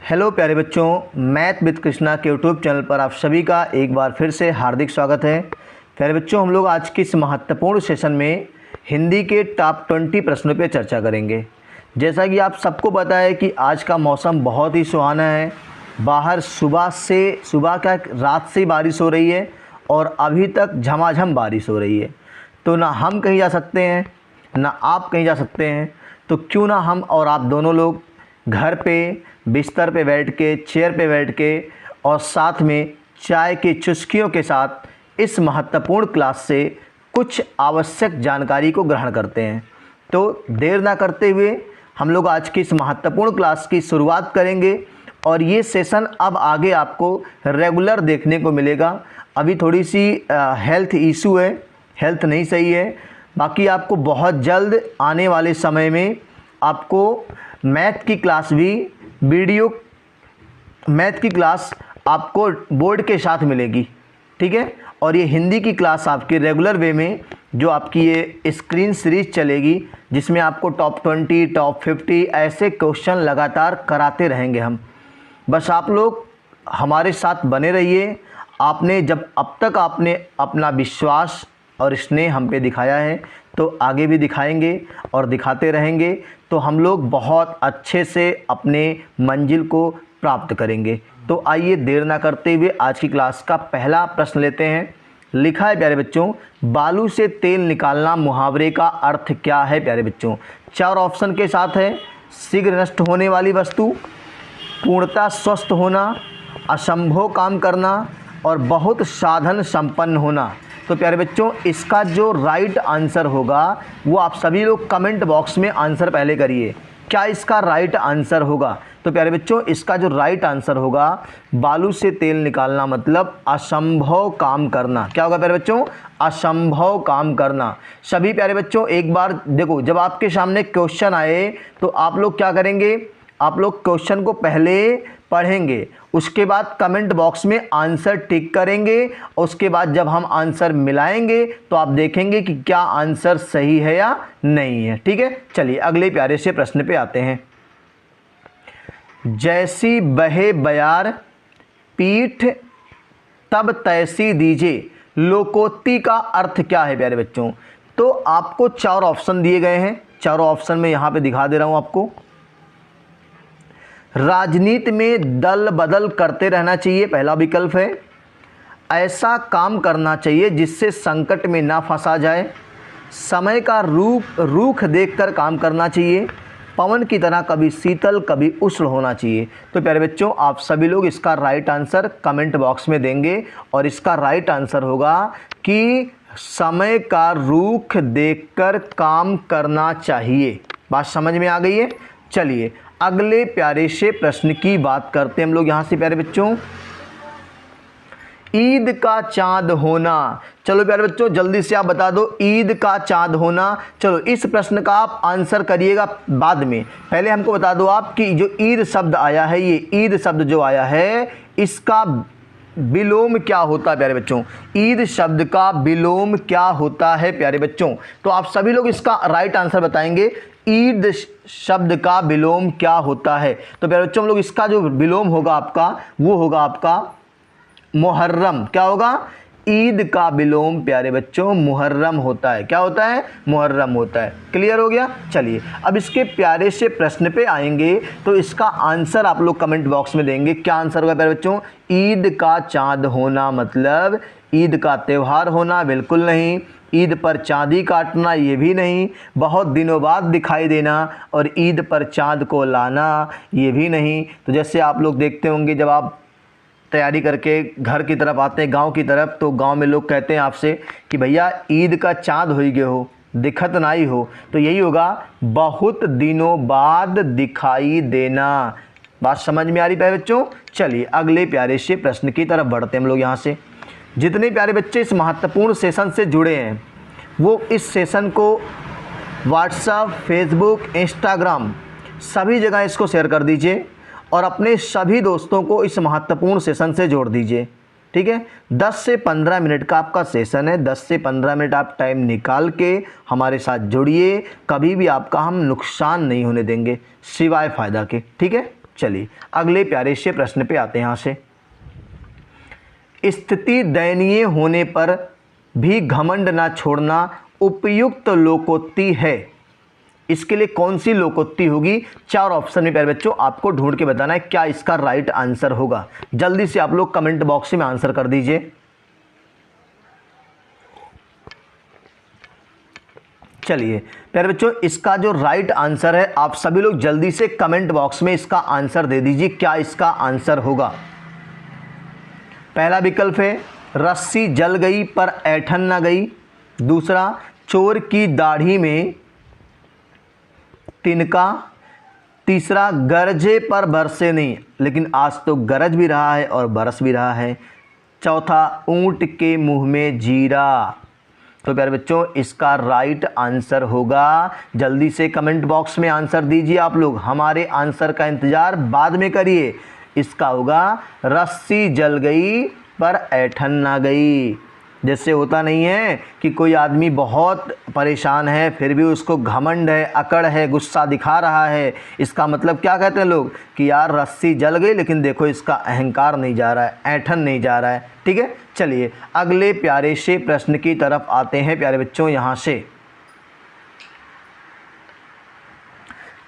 Hello प्यारे बच्चों, math with Krishna के यूट्यूब चैनल पर आप सभी का एक बार फिर से हार्दिक स्वागत है। प्यारे बच्चों, हम लोग आज के इस महत्वपूर्ण सेशन में हिंदी के टॉप 20 प्रश्नों पर चर्चा करेंगे। जैसा कि आप सबको पता है कि आज का मौसम बहुत ही सुहाना है। बाहर सुबह क्या रात से बारिश हो रही है और अभी तक झमाझम बारिश हो रही है। तो ना हम कहीं जा सकते हैं ना आप कहीं जा सकते हैं, तो क्यों ना हम और आप दोनों लोग घर पे बिस्तर पे बैठ के, चेयर पे बैठ के और साथ में चाय की चुस्कियों के साथ इस महत्वपूर्ण क्लास से कुछ आवश्यक जानकारी को ग्रहण करते हैं। तो देर ना करते हुए हम लोग आज की इस महत्वपूर्ण क्लास की शुरुआत करेंगे और ये सेशन अब आगे आपको रेगुलर देखने को मिलेगा। अभी थोड़ी सी हेल्थ इशू है, हेल्थ नहीं सही है। बाकी आपको बहुत जल्द आने वाले समय में आपको मैथ की क्लास भी मैथ की क्लास आपको बोर्ड के साथ मिलेगी, ठीक है। और ये हिंदी की क्लास आपकी रेगुलर वे में जो आपकी ये स्क्रीन सीरीज चलेगी, जिसमें आपको टॉप 20, टॉप 50 ऐसे क्वेश्चन लगातार कराते रहेंगे हम। बस आप लोग हमारे साथ बने रहिए। अब तक आपने अपना विश्वास और स्नेह हम पे दिखाया है, तो आगे भी दिखाएंगे और दिखाते रहेंगे, तो हम लोग बहुत अच्छे से अपने मंजिल को प्राप्त करेंगे। तो आइए देर ना करते हुए आज की क्लास का पहला प्रश्न लेते हैं। लिखा है प्यारे बच्चों, बालू से तेल निकालना मुहावरे का अर्थ क्या है। प्यारे बच्चों, 4 ऑप्शन के साथ है। शीघ्र नष्ट होने वाली वस्तु, पूर्णतः स्वस्थ होना, असंभव काम करना और बहुत साधन संपन्न होना। तो प्यारे बच्चों, इसका जो राइट आंसर होगा वो आप सभी लोग कमेंट बॉक्स में आंसर पहले करिए। क्या इसका राइट आंसर होगा? तो प्यारे बच्चों, इसका जो राइट आंसर होगा, बालू से तेल निकालना मतलब असंभव काम करना। क्या होगा प्यारे बच्चों? असंभव काम करना। सभी प्यारे बच्चों एक बार देखो, जब आपके सामने क्वेश्चन आए तो आप लोग क्या करेंगे? आप लोग क्वेश्चन को पहले पढ़ेंगे, उसके बाद कमेंट बॉक्स में आंसर टिक करेंगे। उसके बाद जब हम आंसर मिलाएंगे तो आप देखेंगे कि क्या आंसर सही है या नहीं है, ठीक है। चलिए अगले प्यारे से प्रश्न पे आते हैं। जैसी बहे बयार पीठ तब तैसी दीजे, लोकोक्ति का अर्थ क्या है प्यारे बच्चों? तो आपको 4 ऑप्शन दिए गए हैं। चारों ऑप्शन में यहां पे दिखा दे रहा हूं आपको। राजनीति में दल बदल करते रहना चाहिए, पहला विकल्प है। ऐसा काम करना चाहिए जिससे संकट में ना फंसा जाए। समय का रुख देखकर काम करना चाहिए। पवन की तरह कभी शीतल कभी उष्ण होना चाहिए। तो प्यारे बच्चों, आप सभी लोग इसका राइट आंसर कमेंट बॉक्स में देंगे और इसका राइट आंसर होगा कि समय का रुख देखकर काम करना चाहिए। बात समझ में आ गई है? चलिए अगले प्यारे से प्रश्न की बात करते हैं हम लोग यहां से। प्यारे बच्चों, ईद का चांद होना। चलो प्यारे बच्चों जल्दी से आप बता दो, ईद का चांद होना। चलो इस प्रश्न का आप आंसर करिएगा बाद में। पहले हमको बता दो आप कि जो ईद शब्द आया है, ये ईद शब्द जो आया है, इसका विलोम क्या होता है प्यारे बच्चों? ईद शब्द का विलोम क्या होता है प्यारे बच्चों? तो आप सभी लोग इसका राइट आंसर बताएंगे। ईद शब्द का विलोम क्या होता है? तो प्यारे बच्चों, हम लोग इसका जो विलोम होगा आपका, वो होगा आपका मुहर्रम। क्या होगा? ईद का विलोम प्यारे बच्चों मुहर्रम होता है। क्या होता है? मुहर्रम होता है। क्लियर हो गया? चलिए अब इसके प्यारे से प्रश्न पे आएंगे, तो इसका आंसर आप लोग कमेंट बॉक्स में देंगे। क्या आंसर होगा प्यारे बच्चों? ईद का चांद होना मतलब ईद का त्यौहार होना? बिल्कुल नहीं। ईद पर चांदी काटना? ये भी नहीं। बहुत दिनों बाद दिखाई देना और ईद पर चांद को लाना? ये भी नहीं। तो जैसे आप लोग देखते होंगे, जब आप तैयारी करके घर की तरफ आते हैं, गांव की तरफ, तो गांव में लोग कहते हैं आपसे कि भैया ईद का चांद हो गए हो, दिखत नहीं हो। तो यही होगा, बहुत दिनों बाद दिखाई देना। बात समझ में आ रही प्यारे बच्चों? चलिए अगले प्यारे से प्रश्न की तरफ बढ़ते हैं हम लोग यहाँ से। जितने प्यारे बच्चे इस महत्वपूर्ण सेशन से जुड़े हैं, वो इस सेशन को व्हाट्सएप, फेसबुक, इंस्टाग्राम सभी जगह इसको शेयर कर दीजिए और अपने सभी दोस्तों को इस महत्वपूर्ण सेशन से जोड़ दीजिए, ठीक है। 10 से 15 मिनट का आपका सेशन है। 10 से 15 मिनट आप टाइम निकाल के हमारे साथ जुड़िए। कभी भी आपका हम नुकसान नहीं होने देंगे सिवाय फ़ायदा के, ठीक है। चलिए अगले प्यारे से प्रश्न पे आते हैं। यहाँ से, स्थिति दयनीय होने पर भी घमंड ना छोड़ना उपयुक्त लोकोक्ति है। इसके लिए कौन सी लोकोक्ति होगी? 4 ऑप्शन में प्यारे बच्चों आपको ढूंढ के बताना है क्या इसका राइट आंसर होगा। जल्दी से आप लोग कमेंट बॉक्स में आंसर कर दीजिए। चलिए प्यारे बच्चों, इसका जो राइट आंसर है, आप सभी लोग जल्दी से कमेंट बॉक्स में इसका आंसर दे दीजिए, क्या इसका आंसर होगा। पहला विकल्प है रस्सी जल गई पर ऐठन ना गई। दूसरा, चोर की दाढ़ी में तिनका। तीसरा, गरजे पर बरसे नहीं, लेकिन आज तो गरज भी रहा है और बरस भी रहा है। चौथा, ऊंट के मुंह में जीरा। तो प्यारे बच्चों इसका राइट आंसर होगा, जल्दी से कमेंट बॉक्स में आंसर दीजिए आप लोग, हमारे आंसर का इंतज़ार बाद में करिए। इसका होगा रस्सी जल गई पर ऐठन ना गई। जैसे होता नहीं है कि कोई आदमी बहुत परेशान है फिर भी उसको घमंड है, अकड़ है, गुस्सा दिखा रहा है, इसका मतलब क्या कहते हैं लोग कि यार रस्सी जल गई लेकिन देखो इसका अहंकार नहीं जा रहा है, ऐठन नहीं जा रहा है। ठीक है, चलिए अगले प्यारे से प्रश्न की तरफ आते हैं प्यारे बच्चों। यहाँ से,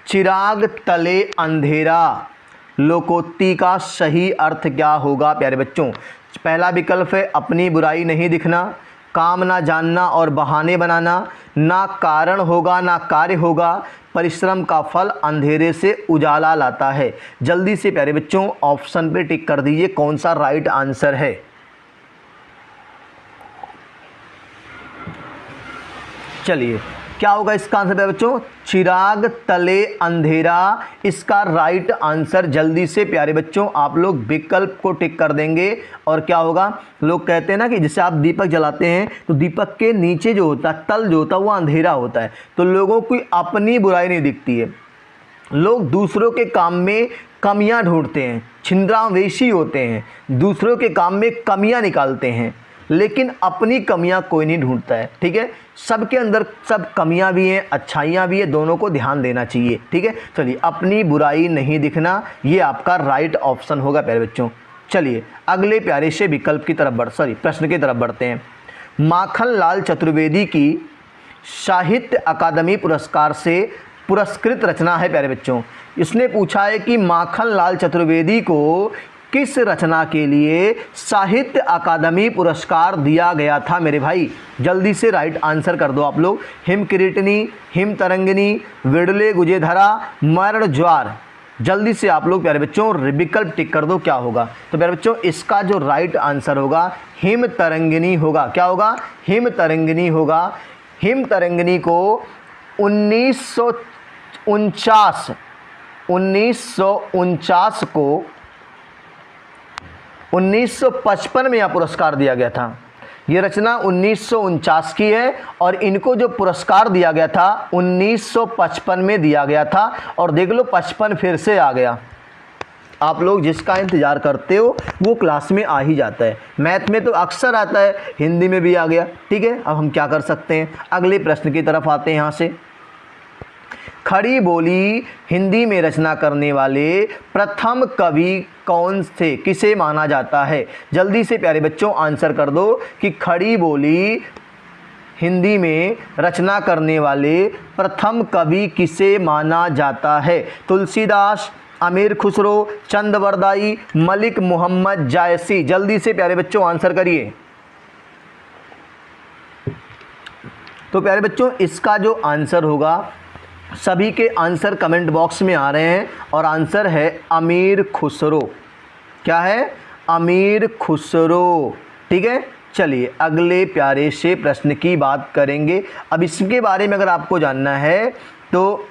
चिराग तले अंधेरा लोकोक्ति का सही अर्थ क्या होगा प्यारे बच्चों? पहला विकल्प है अपनी बुराई नहीं दिखना, काम ना जानना और बहाने बनाना, ना कारण होगा ना कार्य होगा, परिश्रम का फल अंधेरे से उजाला लाता है। जल्दी से प्यारे बच्चों ऑप्शन पे टिक कर दीजिए कौन सा राइट आंसर है। चलिए क्या होगा इसका आंसर प्यारे बच्चों? चिराग तले अंधेरा, इसका राइट आंसर। जल्दी से प्यारे बच्चों आप लोग विकल्प को टिक कर देंगे। और क्या होगा, लोग कहते हैं ना कि जैसे आप दीपक जलाते हैं तो दीपक के नीचे जो होता है, तल जो होता है वो अंधेरा होता है, तो लोगों को अपनी बुराई नहीं दिखती है, लोग दूसरों के काम में कमियां ढूंढते हैं, छिंद्रावेशी होते हैं, दूसरों के काम में कमियां निकालते हैं, लेकिन अपनी कमियां कोई नहीं ढूंढता है। ठीक है, सबके अंदर सब कमियां भी हैं, अच्छाइयां भी हैं, दोनों को ध्यान देना चाहिए। ठीक है, चलिए अपनी बुराई नहीं दिखना, ये आपका राइट ऑप्शन होगा प्यारे बच्चों। चलिए अगले प्यारे से विकल्प की तरफ प्रश्न की तरफ बढ़ते हैं। माखन लाल चतुर्वेदी की साहित्य अकादमी पुरस्कार से पुरस्कृत रचना है प्यारे बच्चों। इसने पूछा है कि माखन लाल चतुर्वेदी को किस रचना के लिए साहित्य अकादमी पुरस्कार दिया गया था मेरे भाई? जल्दी से राइट आंसर कर दो आप लोग। हिम किरीटनी, हिम तरंगिनी, विड़ले गुजेधरा, मरण ज्वार। जल्दी से आप लोग प्यारे बच्चों विकल्प टिक कर दो, क्या होगा? तो प्यारे बच्चों इसका जो राइट आंसर होगा हिम तरंगिनी होगा। क्या होगा? हिम तरंगिनी होगा। हिम तरंगिनी को 1949 को 1955 में यह पुरस्कार दिया गया था। ये रचना 1949 की है और इनको जो पुरस्कार दिया गया था 1955 में दिया गया था। और देख लो 55 फिर से आ गया। आप लोग जिसका इंतज़ार करते हो वो क्लास में आ ही जाता है। मैथ में तो अक्सर आता है, हिंदी में भी आ गया। ठीक है, अब हम क्या कर सकते हैं, अगले प्रश्न की तरफ आते हैं। यहाँ से, खड़ी बोली हिंदी में रचना करने वाले प्रथम कवि कौन थे, किसे माना जाता है? जल्दी से प्यारे बच्चों आंसर कर दो कि खड़ी बोली हिंदी में रचना करने वाले प्रथम कवि किसे माना जाता है? तुलसीदास, अमीर खुसरो, चंदवरदाई, मलिक मोहम्मद जायसी। जल्दी से प्यारे बच्चों आंसर करिए। तो प्यारे बच्चों इसका जो आंसर होगा, सभी के आंसर कमेंट बॉक्स में आ रहे हैं और आंसर है अमीर खुसरो। क्या है? अमीर खुसरो। ठीक है, चलिए अगले प्यारे से प्रश्न की बात करेंगे। अब इसके बारे में अगर आपको जानना है तो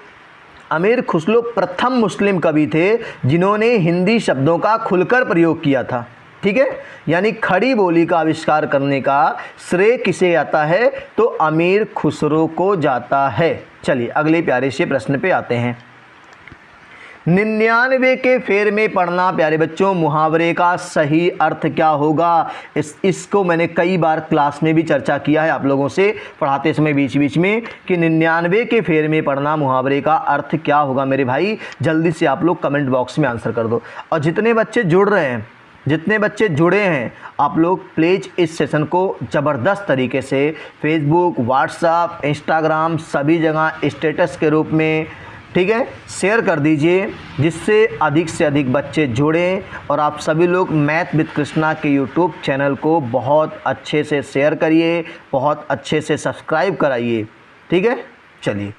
अमीर खुसरो प्रथम मुस्लिम कवि थे जिन्होंने हिंदी शब्दों का खुलकर प्रयोग किया था। ठीक है, यानी खड़ी बोली का आविष्कार करने का श्रेय किसे जाता है? तो अमीर खुसरो को जाता है। चलिए अगले प्यारे से प्रश्न पे आते हैं। 99 के फेर में पढ़ना प्यारे बच्चों मुहावरे का सही अर्थ क्या होगा। इसको मैंने कई बार क्लास में भी चर्चा किया है आप लोगों से पढ़ाते समय बीच बीच में कि 99 के फेर में पढ़ना मुहावरे का अर्थ क्या होगा। मेरे भाई जल्दी से आप लोग कमेंट बॉक्स में आंसर कर दो। और जितने बच्चे जुड़ रहे हैं, जितने बच्चे जुड़े हैं, आप लोग प्लीज़ इस सेशन को ज़बरदस्त तरीके से फेसबुक, व्हाट्सएप, इंस्टाग्राम सभी जगह स्टेटस के रूप में, ठीक है, शेयर कर दीजिए, जिससे अधिक से अधिक बच्चे जुड़ें। और आप सभी लोग मैथ विद कृष्णा के यूट्यूब चैनल को बहुत अच्छे से शेयर करिए, बहुत अच्छे से सब्सक्राइब कराइए, ठीक है। चलिए,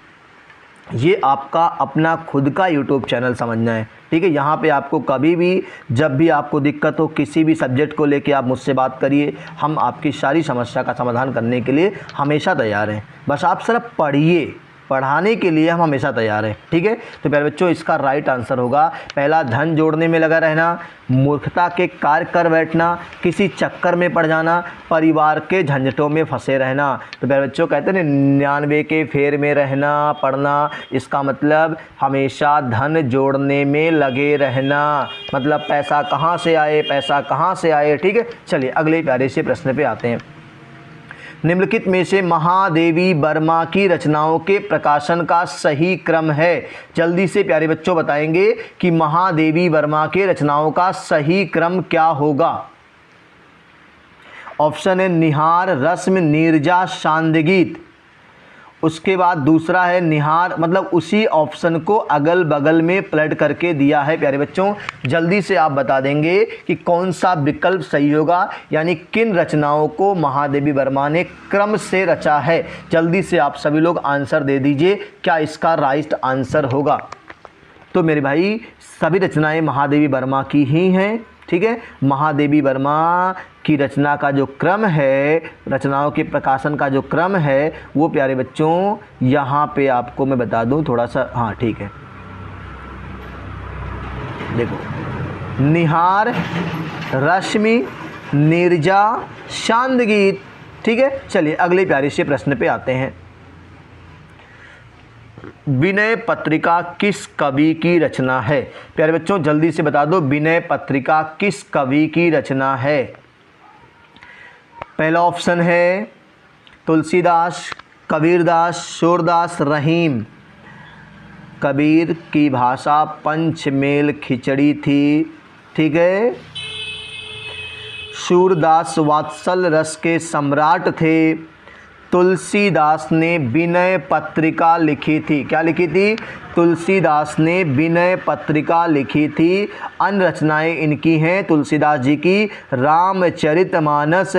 ये आपका अपना खुद का यूट्यूब चैनल समझना है, ठीक है। यहाँ पे आपको कभी भी जब भी आपको दिक्कत हो किसी भी सब्जेक्ट को लेके आप मुझसे बात करिए, हम आपकी सारी समस्या का समाधान करने के लिए हमेशा तैयार हैं। बस आप सिर्फ पढ़िए, पढ़ाने के लिए हम हमेशा तैयार हैं, ठीक है। तो प्यारे बच्चों इसका राइट आंसर होगा पहला, धन जोड़ने में लगा रहना, मूर्खता के कार्य कर बैठना, किसी चक्कर में पड़ जाना, परिवार के झंझटों में फंसे रहना। तो प्यारे बच्चों कहते हैं 99 के फेर में रहना पढ़ना, इसका मतलब हमेशा धन जोड़ने में लगे रहना, मतलब पैसा कहाँ से आए, पैसा कहाँ से आए, ठीक है। चलिए अगले प्यारे से प्रश्न पे आते हैं। निम्नलिखित में से महादेवी वर्मा की रचनाओं के प्रकाशन का सही क्रम है। जल्दी से प्यारे बच्चों बताएंगे कि महादेवी वर्मा के रचनाओं का सही क्रम क्या होगा। ऑप्शन है निहार, रस्म, नीरजा, शांदगीत। उसके बाद दूसरा है निहार, मतलब उसी ऑप्शन को अगल बगल में पलट करके दिया है। प्यारे बच्चों जल्दी से आप बता देंगे कि कौन सा विकल्प सही होगा, यानी किन रचनाओं को महादेवी वर्मा ने क्रम से रचा है। जल्दी से आप सभी लोग आंसर दे दीजिए, क्या इसका राइट आंसर होगा। तो मेरे भाई सभी रचनाएं महादेवी वर्मा की ही हैं, ठीक है। महादेवी वर्मा की रचना का जो क्रम है, रचनाओं के प्रकाशन का जो क्रम है, वो प्यारे बच्चों यहाँ पे आपको मैं बता दूँ थोड़ा सा, हाँ ठीक है। देखो निहार, रश्मि, नीरजा, शांदगीत, ठीक है। चलिए अगले प्यारे से प्रश्न पे आते हैं। विनय पत्रिका किस कवि की रचना है। प्यारे बच्चों जल्दी से बता दो विनय पत्रिका किस कवि की रचना है। पहला ऑप्शन है तुलसीदास, कबीरदास, सूरदास, रहीम। कबीर की भाषा पंचमेल खिचड़ी थी, ठीक है। सूरदास वात्सल रस के सम्राट थे। तुलसीदास ने विनय पत्रिका लिखी थी। क्या लिखी थी? तुलसीदास ने विनय पत्रिका लिखी थी। अन्य रचनाएं इनकी हैं तुलसीदास जी की रामचरितमानस,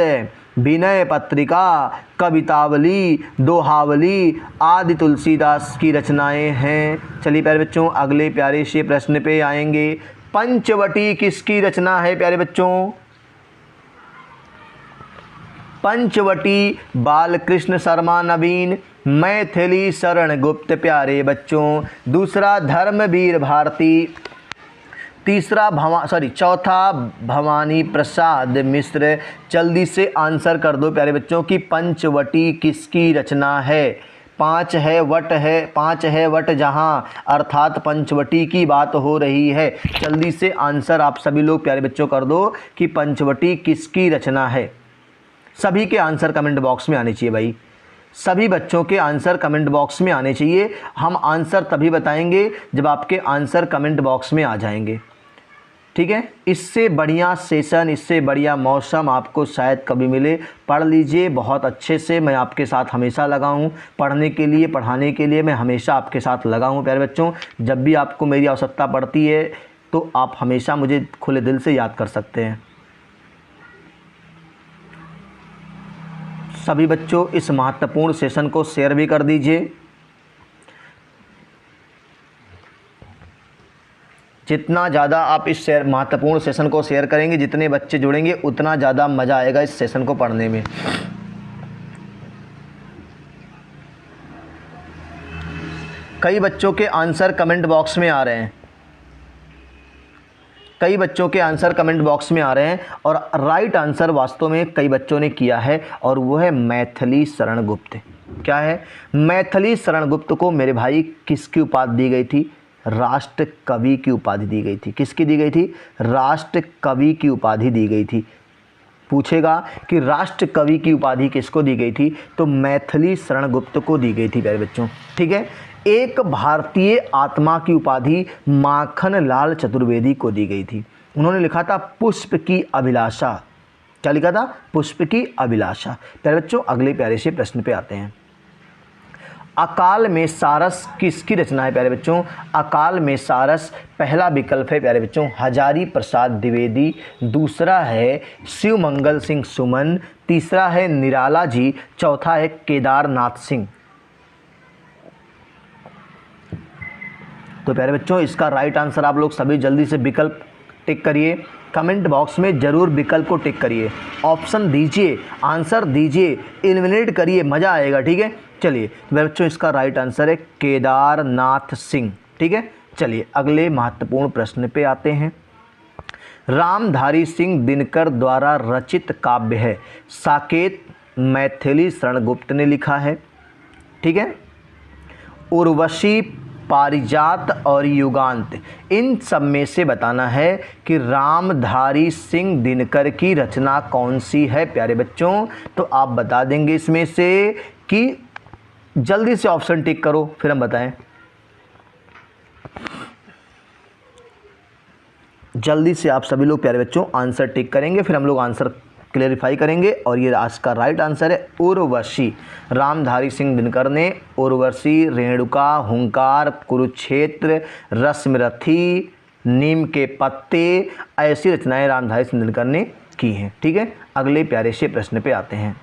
विनय पत्रिका, कवितावली, दोहावली आदि तुलसीदास की रचनाएं हैं। चलिए प्यारे बच्चों अगले प्यारे से प्रश्न पे आएंगे। पंचवटी किसकी रचना है प्यारे बच्चों? पंचवटी बालकृष्ण शर्मा नवीन, मैथिली शरण गुप्त प्यारे बच्चों। दूसरा धर्मवीर भारती, तीसरा चौथा भवानी प्रसाद मिश्र। जल्दी से आंसर कर दो प्यारे बच्चों कि पंचवटी किसकी रचना है। पांच है वट जहाँ, अर्थात पंचवटी की बात हो रही है। जल्दी से आंसर आप सभी लोग प्यारे बच्चों कर दो कि पंचवटी किसकी रचना है। सभी के आंसर कमेंट बॉक्स में आने चाहिए भाई, सभी बच्चों के आंसर कमेंट बॉक्स में आने चाहिए। हम आंसर तभी बताएंगे जब आपके आंसर कमेंट बॉक्स में आ जाएंगे, ठीक है। इससे बढ़िया सेशन, इससे बढ़िया मौसम आपको शायद कभी मिले। पढ़ लीजिए बहुत अच्छे से, मैं आपके साथ हमेशा लगा हूँ पढ़ने के लिए, पढ़ाने के लिए मैं हमेशा आपके साथ लगा हूँ प्यारे बच्चों। जब भी आपको मेरी आवश्यकता पड़ती है तो आप हमेशा मुझे खुले दिल से याद कर सकते हैं। सभी बच्चों इस महत्वपूर्ण सेशन को शेयर भी कर दीजिए। जितना ज़्यादा आप इस महत्वपूर्ण सेशन को शेयर करेंगे, जितने बच्चे जुड़ेंगे उतना ज़्यादा मज़ा आएगा इस सेशन को पढ़ने में। कई बच्चों के आंसर कमेंट बॉक्स में आ रहे हैं, कई बच्चों के आंसर कमेंट बॉक्स में आ रहे हैं और राइट आंसर वास्तव में कई बच्चों ने किया है और वो है मैथिली शरण गुप्त। क्या है? मैथिली शरण गुप्त को मेरे भाई किसकी उपाधि दी गई थी? राष्ट्र कवि की उपाधि दी गई थी। किसकी दी गई थी? राष्ट्र कवि की उपाधि दी गई थी। पूछेगा कि राष्ट्र कवि की उपाधि किसको दी गई थी, तो मैथिली शरण गुप्त को दी गई थी प्यारे बच्चों। ठीक है। एक भारतीय आत्मा की उपाधि माखन लाल चतुर्वेदी को दी गई थी। उन्होंने लिखा था पुष्प की अभिलाषा। क्या लिखा था? पुष्प की अभिलाषा। प्यारे बच्चों अगले प्यारे से प्रश्न पे आते हैं। अकाल में सारस किसकी रचना है प्यारे बच्चों? अकाल में सारस पहला विकल्प है प्यारे बच्चों हजारी प्रसाद द्विवेदी, दूसरा है शिव मंगल सिंह सुमन, तीसरा है निराला जी, चौथा है केदारनाथ सिंह। तो प्यारे बच्चों इसका राइट आंसर आप लोग सभी जल्दी से विकल्प टिक करिए, कमेंट बॉक्स में जरूर विकल्प को टिक करिए, ऑप्शन दीजिए, आंसर दीजिए, एलिमिनेट करिए, मज़ा आएगा। ठीक है। चलिए बच्चों इसका राइट आंसर है केदारनाथ सिंह। ठीक है। चलिए अगले महत्वपूर्ण प्रश्न पे आते हैं। रामधारी सिंह दिनकर द्वारा रचित काव्य है। साकेत मैथिली शरण गुप्त ने लिखा है। ठीक है। उर्वशी, पारिजात और युगांत, इन सब में से बताना है कि रामधारी सिंह दिनकर की रचना कौन सी है प्यारे बच्चों। तो आप बता देंगे इसमें से कि जल्दी से ऑप्शन टिक करो फिर हम बताएं। जल्दी से आप सभी लोग प्यारे बच्चों आंसर टिक करेंगे, फिर हम लोग आंसर क्लेरिफाई करेंगे। और ये आज का राइट आंसर है उर्वशी। रामधारी सिंह दिनकर ने उर्वशी, रेणुका, हुंकार, कुरुक्षेत्र, रश्मिरथी, नीम के पत्ते, ऐसी रचनाएं रामधारी सिंह दिनकर ने की हैं। ठीक है। अगले प्यारे से प्रश्न पे आते हैं।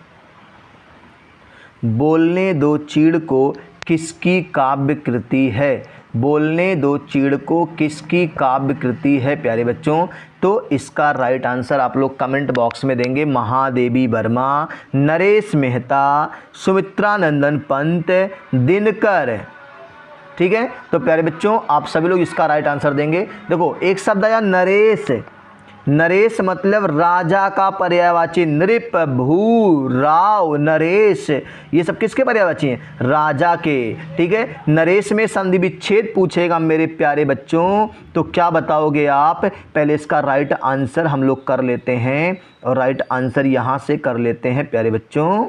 बोलने दो चीड़ को किसकी काव्य कृति है? बोलने दो चीड़ को किसकी काव्य कृति है प्यारे बच्चों? तो इसका राइट आंसर आप लोग कमेंट बॉक्स में देंगे। महादेवी वर्मा, नरेश मेहता, सुमित्रा नंदन पंत, दिनकर। ठीक है। तो प्यारे बच्चों आप सभी लोग इसका राइट आंसर देंगे। देखो एक शब्द आया नरेश। नरेश मतलब राजा का पर्यायवाची, नृप, भू, राव, नरेश, ये सब किसके पर्यायवाची हैं? राजा के। ठीक है। नरेश में संधि विच्छेद पूछेगा मेरे प्यारे बच्चों, तो क्या बताओगे आप? पहले इसका राइट आंसर हम लोग कर लेते हैं, और राइट आंसर यहाँ से कर लेते हैं प्यारे बच्चों,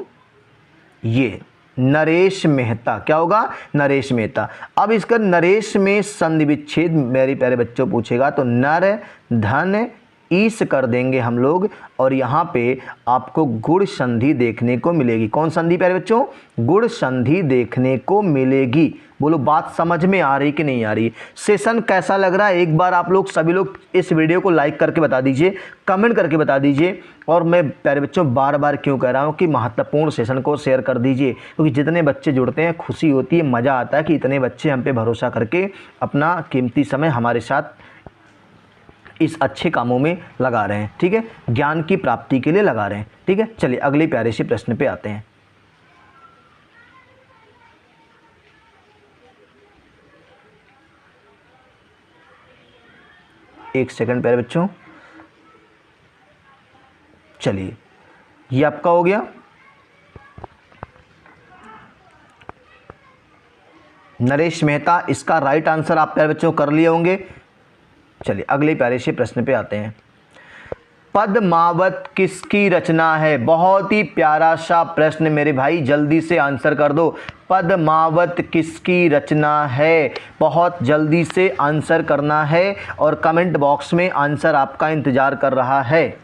ये नरेश मेहता। क्या होगा? नरेश मेहता। अब इसका नरेश में संधि विच्छेद मेरे प्यारे बच्चों पूछेगा, तो नर धन ईस कर देंगे हम लोग, और यहाँ पे आपको गुण संधि देखने को मिलेगी। कौन संधि प्यारे बच्चों? गुण संधि देखने को मिलेगी। बोलो बात समझ में आ रही कि नहीं आ रही? सेशन कैसा लग रहा है एक बार आप लोग सभी लोग इस वीडियो को लाइक करके बता दीजिए, कमेंट करके बता दीजिए। और मैं प्यारे बच्चों बार बार क्यों कह रहा हूँ कि महत्वपूर्ण सेशन को शेयर कर दीजिए, क्योंकि जितने बच्चे जुड़ते हैं खुशी होती है, मज़ा आता है कि इतने बच्चे हम पे भरोसा करके अपना कीमती समय हमारे साथ इस अच्छे कामों में लगा रहे हैं। ठीक है। ज्ञान की प्राप्ति के लिए लगा रहे हैं। ठीक है। चलिए अगले प्यारे से प्रश्न पे आते हैं। एक सेकंड प्यारे बच्चों। चलिए ये आपका हो गया। नरेश मेहता, इसका राइट आंसर आप प्यारे बच्चों कर लिए होंगे। चलिए अगले प्यारे से प्रश्न पे आते हैं। पद्मावत किसकी रचना है? बहुत ही प्यारा सा प्रश्न मेरे भाई, जल्दी से आंसर कर दो। पद्मावत किसकी रचना है? बहुत जल्दी से आंसर करना है, और कमेंट बॉक्स में आंसर आपका इंतजार कर रहा है।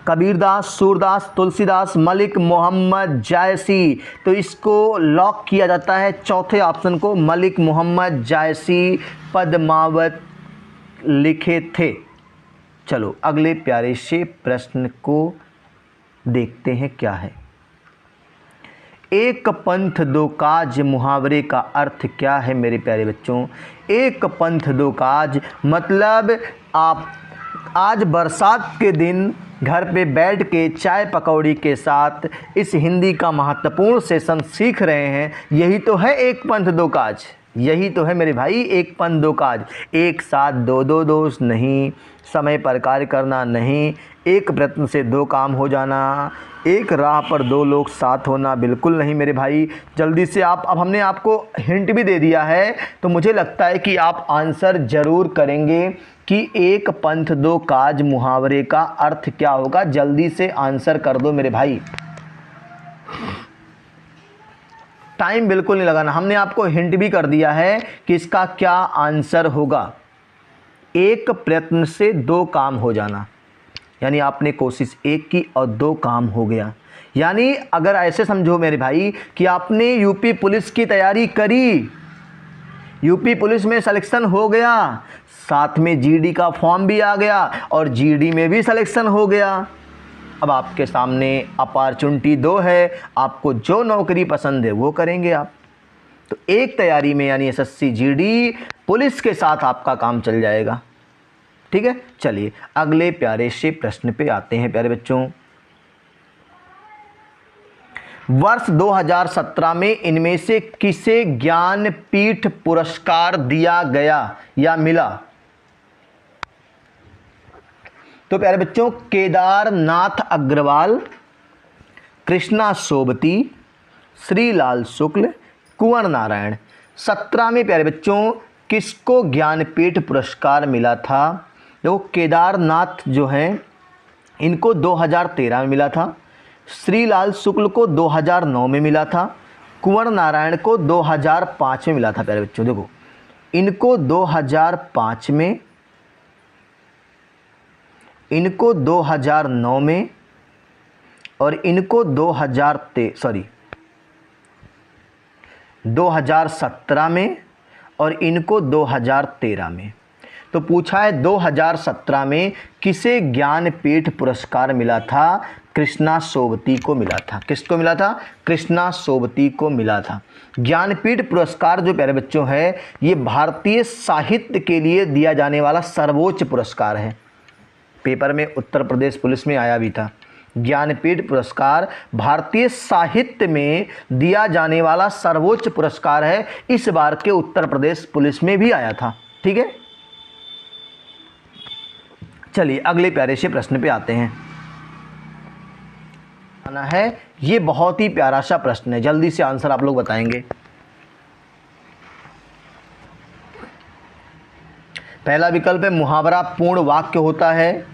कबीरदास, सूरदास, तुलसीदास, मलिक मोहम्मद जायसी। तो इसको लॉक किया जाता है चौथे ऑप्शन को, मलिक मोहम्मद जायसी पद्मावत लिखे थे। चलो अगले प्यारे से प्रश्न को देखते हैं क्या है। एक पंथ दो काज मुहावरे का अर्थ क्या है मेरे प्यारे बच्चों? एक पंथ दो काज मतलब आप आज बरसात के दिन घर पे बैठ के चाय पकौड़ी के साथ इस हिंदी का महत्वपूर्ण सेशन सीख रहे हैं। यही तो है एक पंथ दो काज। यही तो है मेरे भाई एक पन दो काज, एक साथ दो दो दोस्त नहीं, समय पर कार्य करना नहीं, एक प्रयत्न से दो काम हो जाना, एक राह पर दो लोग साथ होना, बिल्कुल नहीं मेरे भाई। जल्दी से आप, अब हमने आपको हिंट भी दे दिया है तो मुझे लगता है कि आप आंसर ज़रूर करेंगे कि एक पंथ दो काज मुहावरे का अर्थ क्या होगा। जल्दी से आंसर कर दो मेरे भाई, टाइम बिल्कुल नहीं लगाना। हमने आपको हिंट भी कर दिया है कि इसका क्या आंसर होगा। एक प्रयत्न से दो काम हो जाना, यानी आपने कोशिश एक की और दो काम हो गया। यानी अगर ऐसे समझो मेरे भाई कि आपने यूपी पुलिस की तैयारी करी, यूपी पुलिस में सिलेक्शन हो गया, साथ में जीडी का फॉर्म भी आ गया और जीडी में भी सिलेक्शन हो गया। अब आपके सामने अपॉर्चुनिटी दो है, आपको जो नौकरी पसंद है वो करेंगे आप। तो एक तैयारी में यानी एसएससी जीडी पुलिस के साथ आपका काम चल जाएगा। ठीक है, चलिए अगले प्यारे से प्रश्न पे आते हैं प्यारे बच्चों। वर्ष 2017 में इनमें से किसे ज्ञानपीठ पुरस्कार दिया गया या मिला? तो प्यारे बच्चों, केदारनाथ अग्रवाल, कृष्णा सोबती, श्रीलाल शुक्ल, कुंवर नारायण। 17 में प्यारे बच्चों किसको ज्ञानपीठ पुरस्कार मिला था? देखो केदारनाथ जो हैं इनको 2013 में मिला था, श्रीलाल शुक्ल को 2009 में मिला था, कुंवर नारायण को 2005 में मिला था। प्यारे बच्चों देखो इनको 2005 में, इनको 2009 में और इनको 2017 में और इनको 2013 में। तो पूछा है 2017 में किसे ज्ञानपीठ पुरस्कार मिला था? कृष्णा सोबती को मिला था। किसको मिला था? कृष्णा सोबती को मिला था। ज्ञानपीठ पुरस्कार जो प्यारे बच्चों है ये भारतीय साहित्य के लिए दिया जाने वाला सर्वोच्च पुरस्कार है। पेपर में उत्तर प्रदेश पुलिस में आया भी था। ज्ञानपीठ पुरस्कार भारतीय साहित्य में दिया जाने वाला सर्वोच्च पुरस्कार है। इस बार के उत्तर प्रदेश पुलिस में भी आया था। ठीक है, चलिए अगले प्यारे से प्रश्न पे आते हैं। आना है, ये बहुत ही प्यारा सा प्रश्न है, जल्दी से आंसर आप लोग बताएंगे। पहला विकल्प है मुहावरा पूर्ण वाक्य होता है,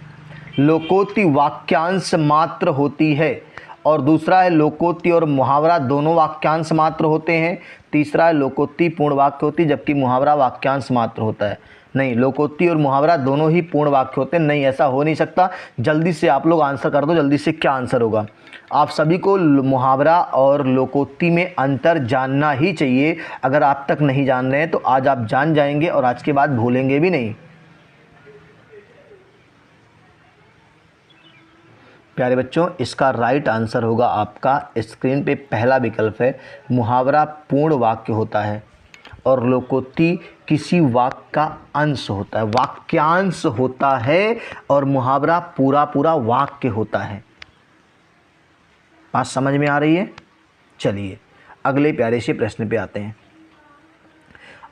लोकोक्ति वाक्यांश मात्र होती है, और दूसरा है लोकोक्ति और मुहावरा दोनों वाक्यांश मात्र होते हैं। तीसरा है लोकोक्ति पूर्ण वाक्य होती है जबकि मुहावरा वाक्यांश मात्र होता है। नहीं, लोकोक्ति और मुहावरा दोनों ही पूर्ण वाक्य होते हैं। नहीं, ऐसा हो नहीं सकता। जल्दी से आप लोग आंसर कर दो, जल्दी से क्या आंसर होगा। आप सभी को मुहावरा और लोकोक्ति में अंतर जानना ही चाहिए। अगर आप तक नहीं जान रहे हैं तो आज आप जान जाएंगे और आज के बाद भूलेंगे भी नहीं। प्यारे बच्चों, इसका राइट आंसर होगा आपका स्क्रीन पे पहला विकल्प है, मुहावरा पूर्ण वाक्य होता है और लोकोक्ति किसी वाक्य का अंश होता है, वाक्यांश होता है, और मुहावरा पूरा पूरा वाक्य होता है। बात समझ में आ रही है? चलिए अगले प्यारे से प्रश्न पे आते हैं।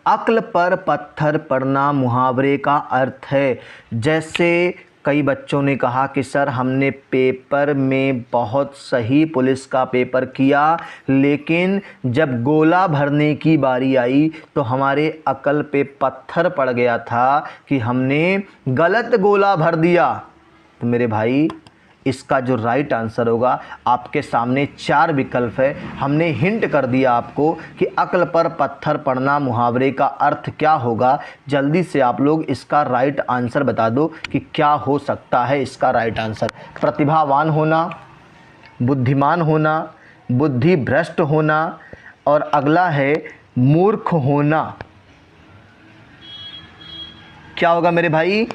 अक्ल पर पत्थर पड़ना मुहावरे का अर्थ है। जैसे कई बच्चों ने कहा कि सर हमने पेपर में बहुत सही पुलिस का पेपर किया, लेकिन जब गोला भरने की बारी आई तो हमारे अकल पे पत्थर पड़ गया था कि हमने गलत गोला भर दिया। तो मेरे भाई इसका जो राइट आंसर होगा, आपके सामने 4 विकल्प है। हमने हिंट कर दिया आपको कि अक्ल पर पत्थर पड़ना मुहावरे का अर्थ क्या होगा। जल्दी से आप लोग इसका राइट आंसर बता दो कि क्या हो सकता है इसका राइट आंसर। प्रतिभावान होना, बुद्धिमान होना, बुद्धि भ्रष्ट होना, और अगला है मूर्ख होना। क्या होगा मेरे भाई?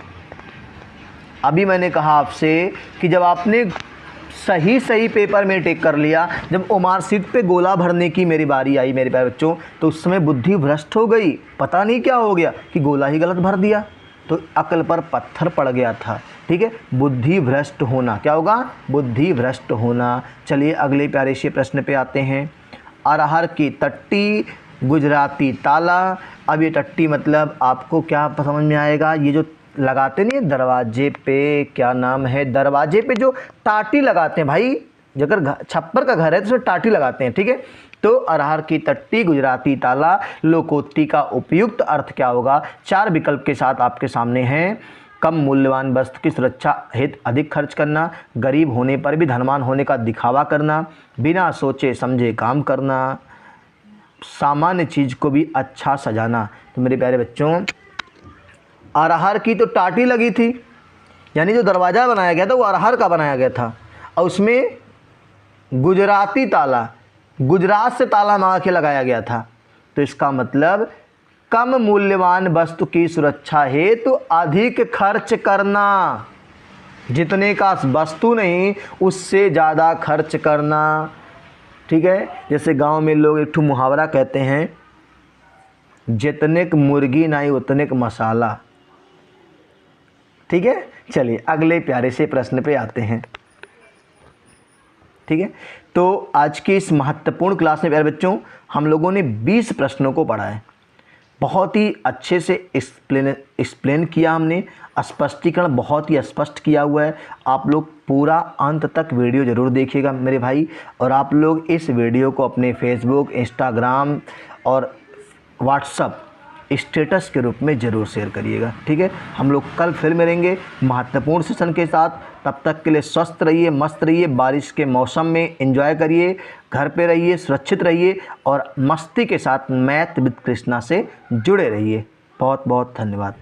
अभी मैंने कहा आपसे कि जब आपने सही पेपर में टिक कर लिया, जब वो मार्कशीट पे गोला भरने की मेरी बारी आई मेरे प्यारे बच्चों, तो उस समय बुद्धि भ्रष्ट हो गई। पता नहीं क्या हो गया कि गोला ही गलत भर दिया, तो अकल पर पत्थर पड़ गया था। ठीक है, बुद्धि भ्रष्ट होना। क्या होगा? बुद्धि भ्रष्ट होना। चलिए अगले प्यारे से प्रश्न पे आते हैं। अरहर की तट्टी गुजराती ताला। अब ये टट्टी मतलब आपको क्या समझ में आएगा, ये जो लगाते नहीं है दरवाजे पे, क्या नाम है, दरवाजे पे जो टाटी लगाते हैं भाई, अगर छप्पर का घर है तो उसमें टाटी लगाते हैं, ठीक है। तो अरहर की टट्टी, गुजराती ताला, लोकोक्ति का उपयुक्त अर्थ क्या होगा। 4 विकल्प के साथ आपके सामने हैं। कम मूल्यवान वस्तु की सुरक्षा हेतु अधिक खर्च करना, गरीब होने पर भी धनवान होने का दिखावा करना, बिना सोचे समझे काम करना, सामान्य चीज़ को भी अच्छा सजाना। तो मेरे प्यारे बच्चों, अरहर की तो टाटी लगी थी, यानी जो दरवाज़ा बनाया गया था वो अरहर का बनाया गया था, और उसमें गुजराती ताला, गुजरात से ताला मंगा के लगाया गया था। तो इसका मतलब कम मूल्यवान वस्तु की सुरक्षा हेतु अधिक खर्च करना, जितने का वस्तु नहीं उससे ज़्यादा खर्च करना, ठीक है। जैसे गांव में लोग एक ठो मुहावरा कहते हैं, जितने क मुर्गी नहीं उतने क मसाला, ठीक है। चलिए अगले प्यारे से प्रश्न पे आते हैं, ठीक है। तो आज की इस महत्वपूर्ण क्लास में प्यारे बच्चों हम लोगों ने 20 प्रश्नों को पढ़ा है। बहुत ही अच्छे से एक्सप्लेन किया हमने, स्पष्टीकरण बहुत ही स्पष्ट किया हुआ है। आप लोग पूरा अंत तक वीडियो ज़रूर देखिएगा मेरे भाई, और आप लोग इस वीडियो को अपने फेसबुक, इंस्टाग्राम और व्हाट्सएप स्टेटस के रूप में ज़रूर शेयर करिएगा, ठीक है। हम लोग कल फिर मिलेंगे महत्वपूर्ण सेशन के साथ। तब तक के लिए स्वस्थ रहिए, मस्त रहिए, बारिश के मौसम में एंजॉय करिए, घर पे रहिए, सुरक्षित रहिए और मस्ती के साथ मैथ विद कृष्णा से जुड़े रहिए। बहुत बहुत धन्यवाद।